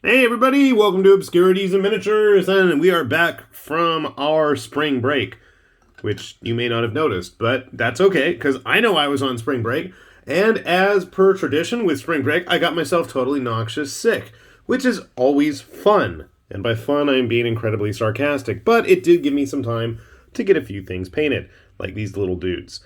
Hey everybody, welcome to Obscurities and Miniatures, and we are back from our spring break, which you may not have noticed, but that's okay, because I know I was on spring break, and as per tradition with spring break, I got myself totally noxious sick, which is always fun. And by fun, I'm being incredibly sarcastic, but it did give me some time to get a few things painted, like these little dudes.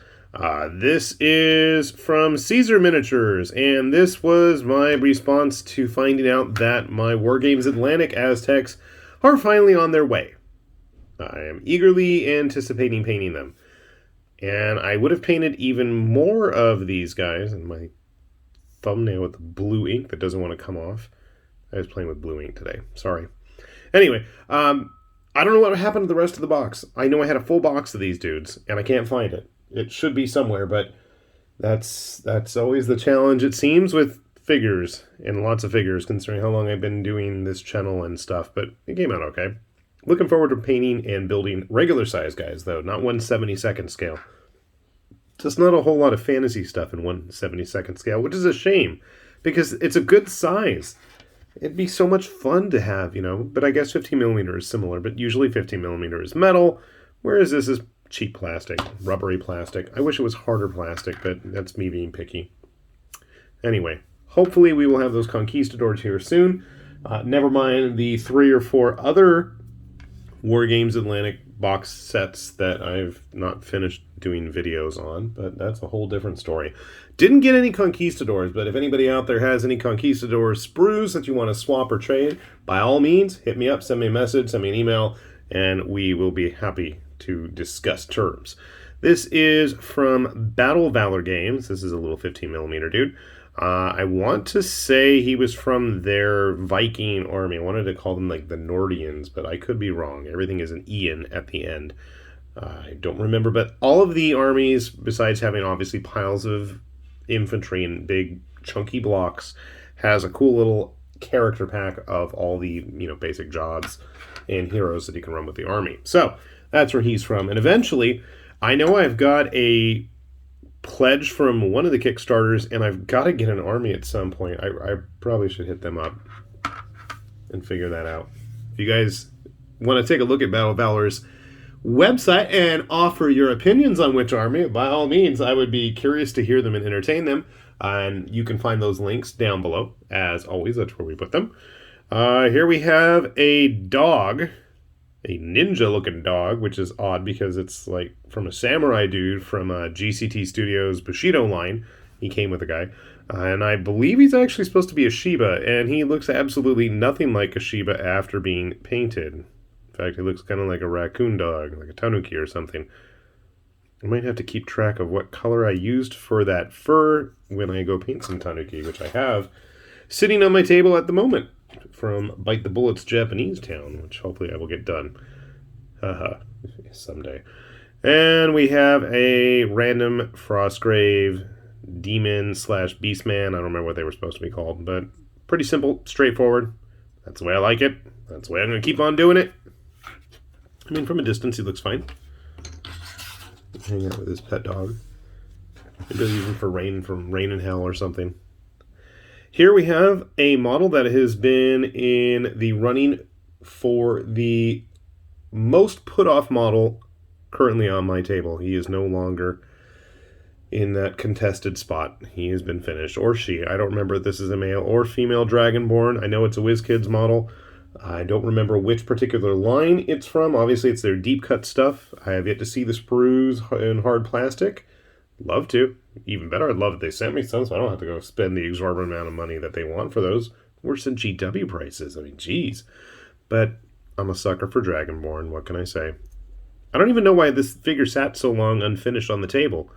This is from Caesar Miniatures, and this was my response to finding out that my Wargames Atlantic Aztecs are finally on their way. I am eagerly anticipating painting them. And I would have painted even more of these guys, and my thumbnail with the blue ink that doesn't want to come off. I was playing with blue ink today. Sorry. Anyway, I don't know what happened to the rest of the box. I know I had a full box of these dudes, and I can't find it. It should be somewhere, but that's always the challenge, it seems, with figures, and lots of figures, considering how long I've been doing this channel and stuff, but it came out okay. Looking forward to painting and building regular size guys, though, not 1/72nd scale. Just not a whole lot of fantasy stuff in 1/72nd scale, which is a shame, because it's a good size. It'd be so much fun to have, but I guess 15mm is similar, but usually 15mm is metal, whereas this is cheap plastic, rubbery plastic. I wish it was harder plastic, but that's me being picky. Anyway, hopefully we will have those conquistadors here soon. Never mind the 3 or 4 other Wargames Atlantic box sets that I've not finished doing videos on, but that's a whole different story. Didn't get any conquistadors, but if anybody out there has any conquistador sprues that you want to swap or trade, by all means, hit me up, send me a message, send me an email, and we will be happy to discuss terms. This is from Battle Valor Games. This is a little 15mm dude. I want to say he was from their Viking army. I wanted to call them like the Nordians, but I could be wrong. Everything is an Ian at the end. I don't remember, but all of the armies, besides having obviously piles of infantry and big chunky blocks, has a cool little character pack of all the basic jobs and heroes that you can run with the army. So that's where he's from. And eventually, I know I've got a pledge from one of the Kickstarters, and I've got to get an army at some point. I probably should hit them up and figure that out. If you guys want to take a look at Battle Valor's website and offer your opinions on which army, by all means, I would be curious to hear them and entertain them. And you can find those links down below. As always, that's where we put them. Here we have a dog. A ninja-looking dog, which is odd because it's like from a samurai dude from GCT Studios' Bushido line. He came with a guy. And I believe he's actually supposed to be a Shiba, and he looks absolutely nothing like a Shiba after being painted. In fact, he looks kind of like a raccoon dog, like a tanuki or something. I might have to keep track of what color I used for that fur when I go paint some tanuki, which I have sitting on my table at the moment from Bite the Bullet's Japanese Town, which hopefully I will get done. Haha, someday. And we have a random Frostgrave demon slash beastman. I don't remember what they were supposed to be called, but pretty simple, straightforward. That's the way I like it. That's the way I'm going to keep on doing it. I mean, from a distance, he looks fine. Hang out with his pet dog. Maybe even for from Rain in Hell or something. Here we have a model that has been in the running for the most put-off model currently on my table. He is no longer in that contested spot. He has been finished, or she. I don't remember if this is a male or female Dragonborn. I know it's a WizKids model. I don't remember which particular line it's from. Obviously, it's their deep cut stuff. I have yet to see the sprues in hard plastic. Love to. Even better, I'd love if they sent me some so I don't have to go spend the exorbitant amount of money that they want for those. Worse than GW prices. I mean, geez. But I'm a sucker for Dragonborn. What can I say? I don't even know why this figure sat so long unfinished on the table.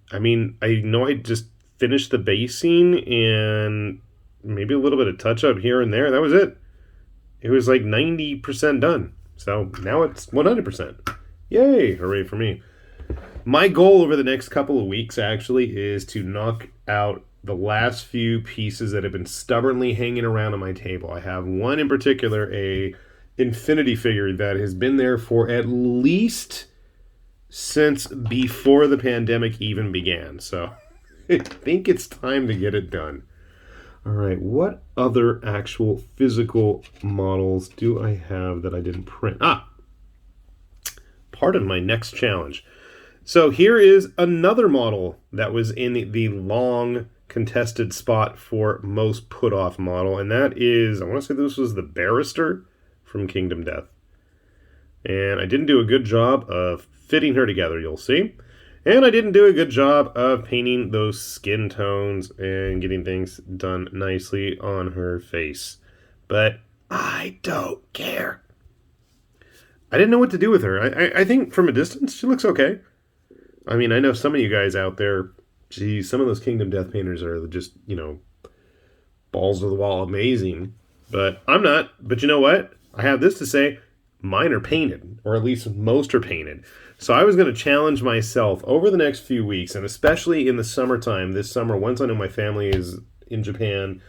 I mean, I know I just finished the basing and maybe a little bit of touch-up here and there. That was it. It was like 90% done. So now it's 100%. Yay! Hooray for me. My goal over the next couple of weeks, actually, is to knock out the last few pieces that have been stubbornly hanging around on my table. I have one in particular, a Infinity figure that has been there for at least since before the pandemic even began. So I think it's time to get it done. All right, what other actual physical models do I have that I didn't print? Part of my next challenge. So here is another model that was in the long contested spot for most put off model, and that is, I want to say this was the Barrister from Kingdom Death. And I didn't do a good job of fitting her together, you'll see. And I didn't do a good job of painting those skin tones and getting things done nicely on her face. But I don't care. I didn't know what to do with her. I think from a distance, she looks okay. I mean, I know some of you guys out there, geez, some of those Kingdom Death painters are just, balls to the wall amazing. But I'm not. But you know what? I have this to say. Mine are painted, or at least most are painted. So I was going to challenge myself over the next few weeks, and especially in the summertime, this summer, once I know my family is in Japan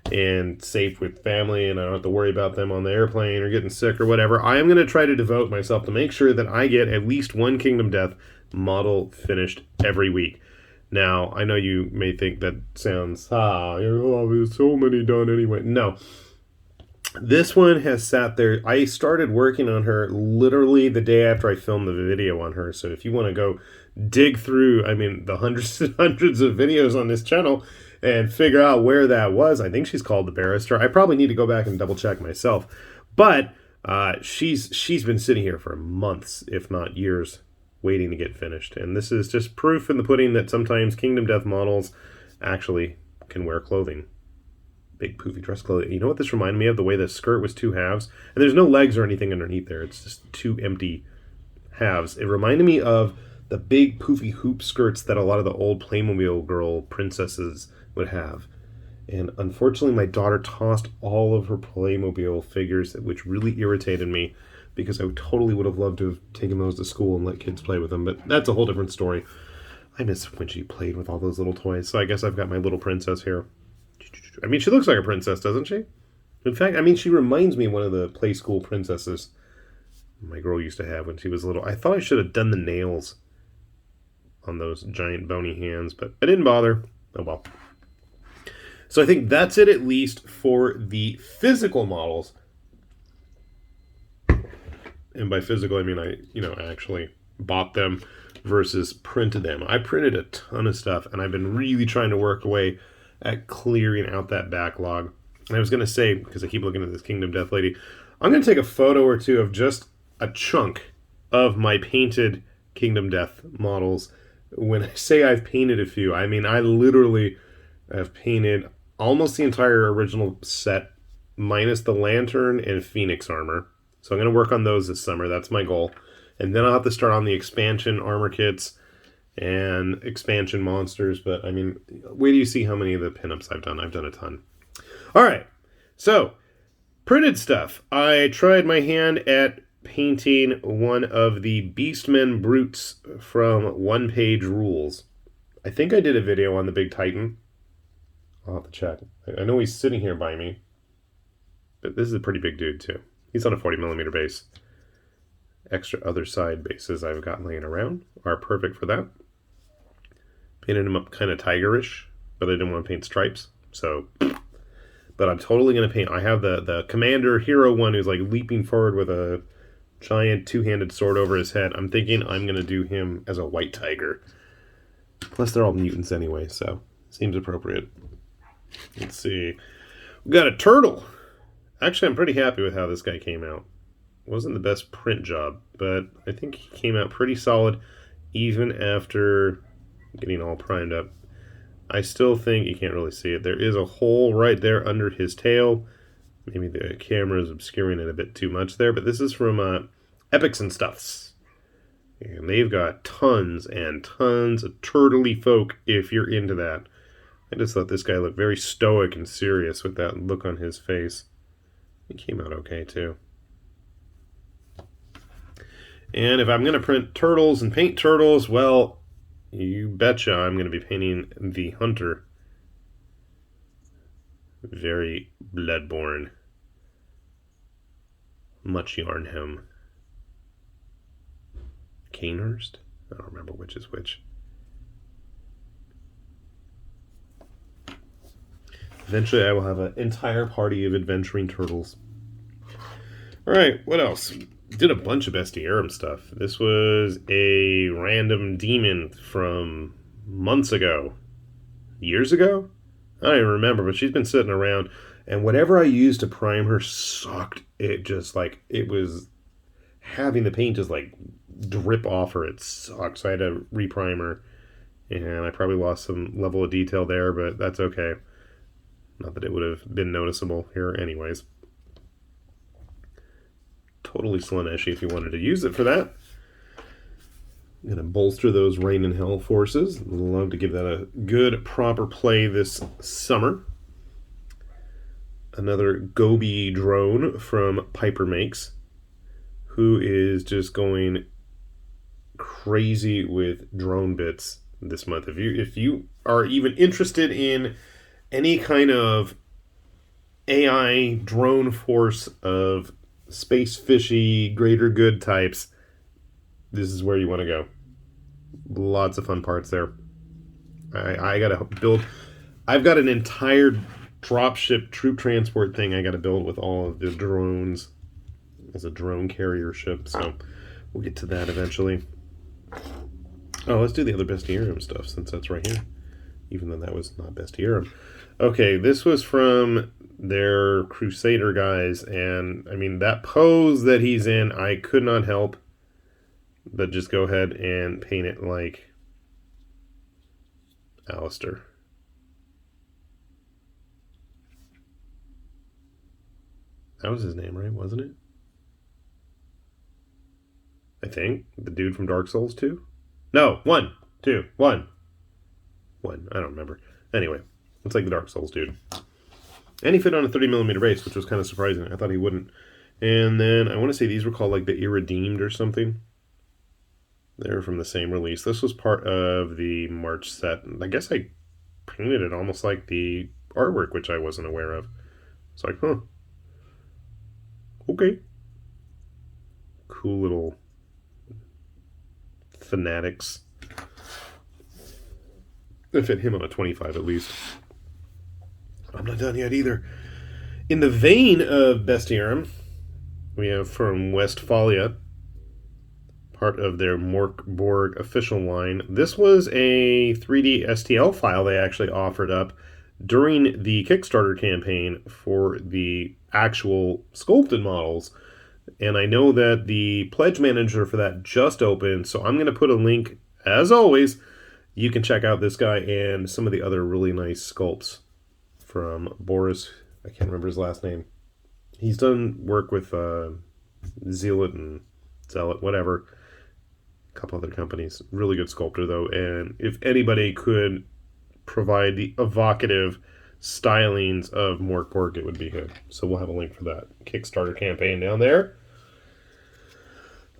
and safe with family and I don't have to worry about them on the airplane or getting sick or whatever, I am going to try to devote myself to make sure that I get at least one Kingdom Death model finished every week. Now, I know you may think that sounds, there's so many done anyway. No. This one has sat there. I started working on her literally the day after I filmed the video on her. So if you want to go dig through, the hundreds and hundreds of videos on this channel and figure out where that was, I think she's called the Barrister. I probably need to go back and double check myself. But she's been sitting here for months, if not years, waiting to get finished. And this is just proof in the pudding that sometimes Kingdom Death models actually can wear clothing. Big poofy dress clothing. You know what this reminded me of? The way the skirt was two halves. And there's no legs or anything underneath there. It's just two empty halves. It reminded me of the big poofy hoop skirts that a lot of the old Playmobil girl princesses would have. And unfortunately, my daughter tossed all of her Playmobil figures, which really irritated me because I totally would have loved to have taken those to school and let kids play with them. But that's a whole different story. I miss when she played with all those little toys. So I guess I've got my little princess here. She looks like a princess, doesn't she? In fact, she reminds me of one of the play school princesses my girl used to have when she was little. I thought I should have done the nails on those giant bony hands, but I didn't bother. Oh well. So I think that's it, at least for the physical models. And by physical, I mean I actually bought them versus printed them. I printed a ton of stuff, and I've been really trying to work away at clearing out that backlog. And I was going to say, because I keep looking at this Kingdom Death lady, I'm going to take a photo or two of just a chunk of my painted Kingdom Death models. When I say I've painted a few, I literally have painted almost the entire original set, minus the lantern and Phoenix armor. So I'm going to work on those this summer. That's my goal. And then I'll have to start on the expansion armor kits and expansion monsters. But wait till you see how many of the pinups I've done. I've done a ton. All right, so printed stuff. I tried my hand at painting one of the Beastmen brutes from One Page Rules. I think I did a video on the Big Titan. I'll have to check. I know he's sitting here by me, but this is a pretty big dude too. He's on a 40mm base. Extra other side bases I've got laying around are perfect for that. Painted him up kind of tigerish, but I didn't want to paint stripes. So, but I'm totally going to paint. I have the commander hero one who's like leaping forward with a giant two-handed sword over his head. I'm thinking I'm going to do him as a white tiger. Plus they're all mutants anyway, so seems appropriate. Let's see. We got a turtle. Actually, I'm pretty happy with how this guy came out. Wasn't the best print job, but I think he came out pretty solid even after getting all primed up. I still think you can't really see it. There is a hole right there under his tail. Maybe the camera is obscuring it a bit too much there, but this is from Epics and Stuffs. And they've got tons and tons of turtley folk if you're into that. I just thought this guy looked very stoic and serious with that look on his face. He came out okay too. And if I'm going to print turtles and paint turtles, well, you betcha I'm going to be painting the Hunter. Very bloodborne. Much yarn hem. Canehurst? I don't remember which is which. Eventually I will have an entire party of adventuring turtles. Alright, what else? Did a bunch of Bestiary stuff. This was a random demon from months ago. Years ago? I don't even remember, but she's been sitting around, and whatever I used to prime her sucked. It just, like, it was having the paint just, like, drip off her. It sucked, so I had to reprime her, and I probably lost some level of detail there, but that's okay. Not that it would have been noticeable here anyways. Totally Slaneshi if you wanted to use it for that. I'm going to bolster those Rain and Hell forces. Love to give that a good, proper play this summer. Another Gobi drone from Piper Makes, who is just going crazy with drone bits this month. If you are even interested in any kind of AI drone force of space fishy, greater good types, this is where you want to go. Lots of fun parts there. I gotta build. I've got an entire dropship troop transport thing I gotta build with all of the drones as a drone carrier ship. So we'll get to that eventually. Oh, let's do the other Bestiary stuff since that's right here. Even though that was not Bestiary. Okay, this was from their Crusader guys, and I mean that pose that he's in, I could not help but just go ahead and paint it like Alistair. That was his name, right? Wasn't it? I think. The dude from Dark Souls 2? No, 1, 2, 1. 1, I don't remember. Anyway, it's like the Dark Souls dude. And he fit on a 30mm base, which was kind of surprising. I thought he wouldn't. And then I want to say these were called like the Irredeemed or something. They're from the same release. This was part of the March set. I guess I painted it almost like the artwork, which I wasn't aware of. It's like, huh. Okay. Cool little fanatics. I fit him on a 25 at least. I'm not done yet either. In the vein of Bestiary, we have from Westfailia, part of their Mork Borg official line. This was a 3D STL file they actually offered up during the Kickstarter campaign for the actual sculpted models. And I know that the pledge manager for that just opened, so I'm going to put a link, as always. You can check out this guy and some of the other really nice sculpts from Boris. I can't remember his last name. He's done work with Zealot and Zealot, whatever. A couple other companies. Really good sculptor, though. And if anybody could provide the evocative stylings of Mork Borg, it would be him. So we'll have a link for that Kickstarter campaign down there.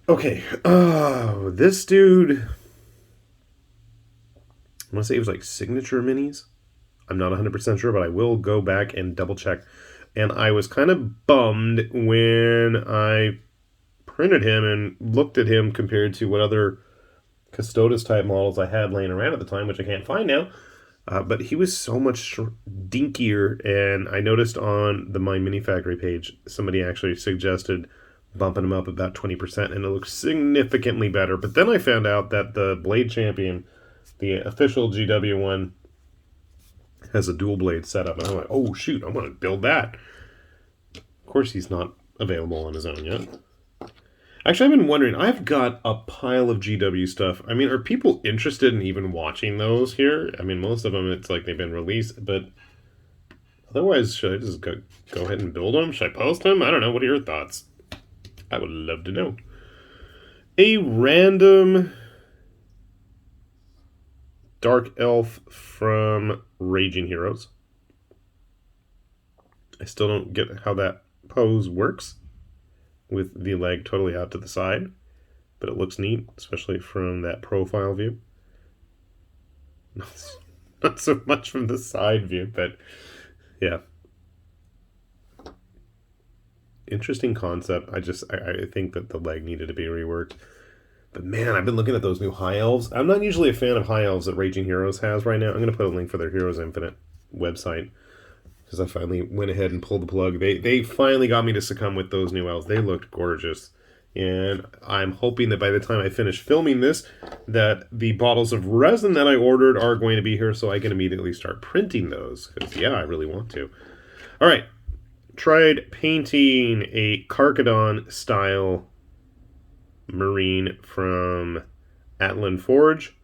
Okay. Oh, this dude, I want to say it was like Signature Minis. I'm not 100% sure, but I will go back and double check. And I was kind of bummed when I printed him and looked at him compared to what other Custodes type models I had laying around at the time, which I can't find now. But he was so much dinkier, and I noticed on the My Mini Factory page, somebody actually suggested bumping him up about 20%, and it looks significantly better. But then I found out that the Blade Champion, the official GW one, has a dual blade setup, and I'm like, oh shoot, I want to build that. Of course, he's not available on his own yet. Actually, I've been wondering, I've got a pile of GW stuff. I mean, are people interested in even watching those here? I mean, most of them, it's like they've been released, but otherwise, should I just go ahead and build them? Should I post them? I don't know. What are your thoughts? I would love to know. A random Dark Elf from Raging Heroes. I still don't get how that pose works with the leg totally out to the side, but it looks neat, especially from that profile view. Not so much from the side view, but yeah. Interesting concept. I think that the leg needed to be reworked. But man, I've been looking at those new High Elves. I'm not usually a fan of High Elves that Raging Heroes has right now. I'm going to put a link for their Heroes Infinite website. because I finally went ahead and pulled the plug. They finally got me to succumb with those new elves. They looked gorgeous. And I'm hoping that by the time I finish filming this, that the bottles of resin that I ordered are going to be here so I can immediately start printing those. Because, yeah, I really want to. All right. Tried painting a Carcadon style marine from Atlan Forge.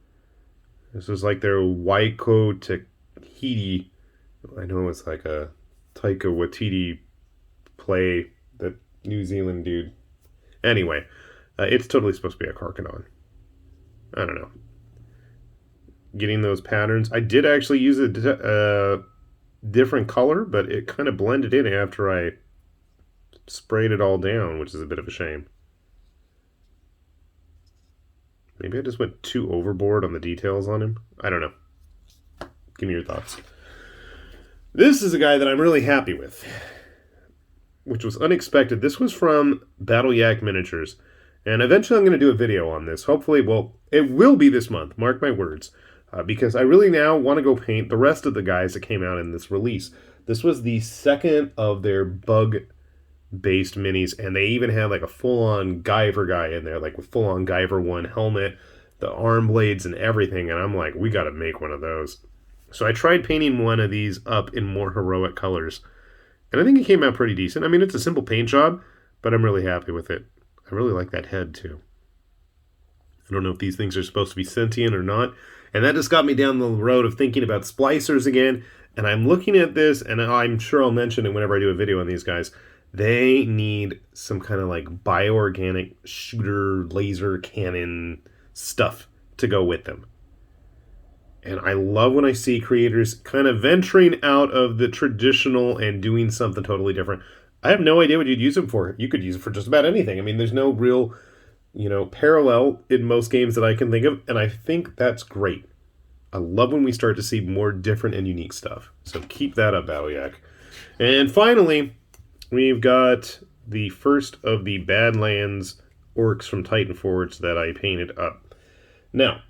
This is like their Waiko Tahiti. I know it's like a Taika Waititi play, that New Zealand dude. Anyway, it's totally supposed to be a Carcadon. I don't know. Getting those patterns. I did actually use a different color, but it kind of blended in after I sprayed it all down, which is a bit of a shame. Maybe I just went too overboard on the details on him. I don't know. Give me your thoughts. This is a guy that I'm really happy with, which was unexpected. This was from Battle Yak Miniatures, and eventually I'm going to do a video on this. Hopefully, well, it will be this month, mark my words, because I really now want to go paint the rest of the guys that came out in this release. This was the second of their bug-based minis, and they even had like a full-on Guyver guy in there, like with full-on Guyver 1 helmet, the arm blades and everything, and I'm like, we got to make one of those. So I tried painting one of these up in more heroic colors, and I think it came out pretty decent. I mean, it's a simple paint job, but I'm really happy with it. I really like that head, too. I don't know if these things are supposed to be sentient or not. And that just got me down the road of thinking about splicers again. And I'm looking at this, and I'm sure I'll mention it whenever I do a video on these guys. They need some kind of like bioorganic shooter, laser cannon stuff to go with them. And I love when I see creators kind of venturing out of the traditional and doing something totally different. I have no idea what you'd use them for. You could use it for just about anything. I mean, there's no real, parallel in most games that I can think of. And I think that's great. I love when we start to see more different and unique stuff. So keep that up, Battle Yak. And finally, we've got the first of the Badlands orcs from Titan Forge that I painted up. Now,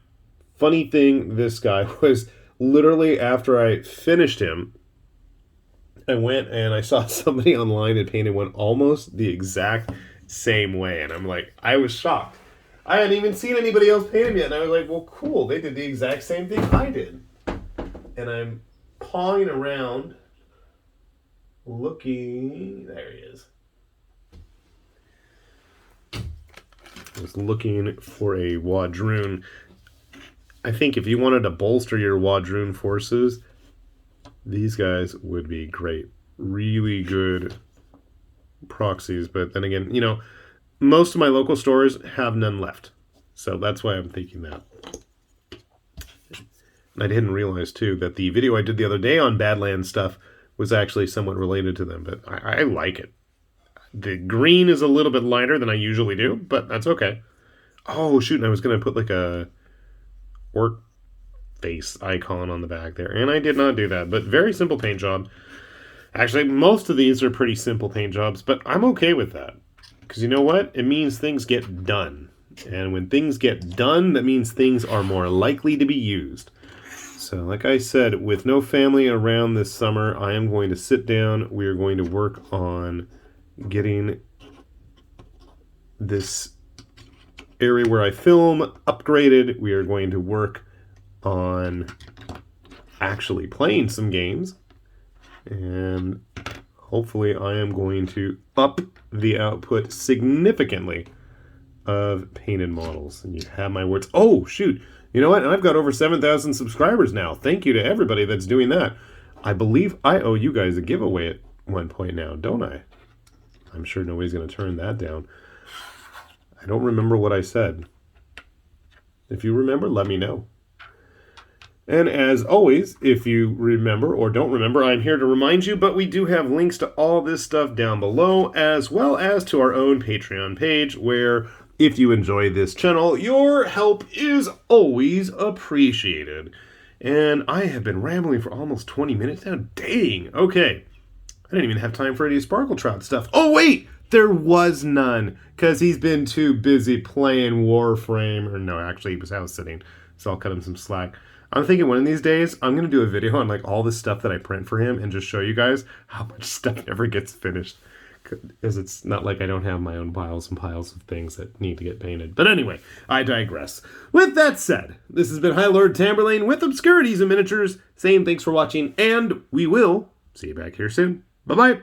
funny thing, this guy was literally after I finished him, I went and I saw somebody online had painted one almost the exact same way. And I'm like, I was shocked. I hadn't even seen anybody else paint him yet. And I was like, well, cool. They did the exact same thing I did. And I'm pawing around looking. There he is. I was looking for a Wadroon. I think if you wanted to bolster your Wadroon forces, these guys would be great. Really good proxies. But then again, most of my local stores have none left. So that's why I'm thinking that. And I didn't realize, too, that the video I did the other day on Badlands stuff was actually somewhat related to them. But I like it. The green is a little bit lighter than I usually do, but that's okay. Oh, shoot, and I was going to put like a orc face icon on the back there, and I did not do that, but very simple paint job. Actually, most of these are pretty simple paint jobs, but I'm okay with that, because you know what? It means things get done, and when things get done, that means things are more likely to be used. So, like I said, with no family around this summer, I am going to sit down. We are going to work on getting this area where I film upgraded. We are going to work on actually playing some games, and hopefully I am going to up the output significantly of painted models. And you have my words. Oh, shoot. You know what? I've got over 7,000 subscribers now. Thank you to everybody that's doing that. I believe I owe you guys a giveaway at one point now, don't I? I'm sure nobody's going to turn that down. I don't remember what I said. If you remember, let me know. And as always, if you remember or don't remember, I'm here to remind you, but we do have links to all this stuff down below, as well as to our own Patreon page, where if you enjoy this channel, your help is always appreciated. And I have been rambling for almost 20 minutes now. Dang. Okay. I didn't even have time for any Sparkle Trout stuff. Oh, wait! There was none, because he's been too busy playing Warframe. Or no, actually, he was house sitting, so I'll cut him some slack. I'm thinking one of these days, I'm going to do a video on like all the stuff that I print for him and just show you guys how much stuff never gets finished. Because it's not like I don't have my own piles and piles of things that need to get painted. But anyway, I digress. With that said, this has been High Lord Tamberlane with Obscurities and Miniatures, saying thanks for watching, and we will see you back here soon. Bye-bye.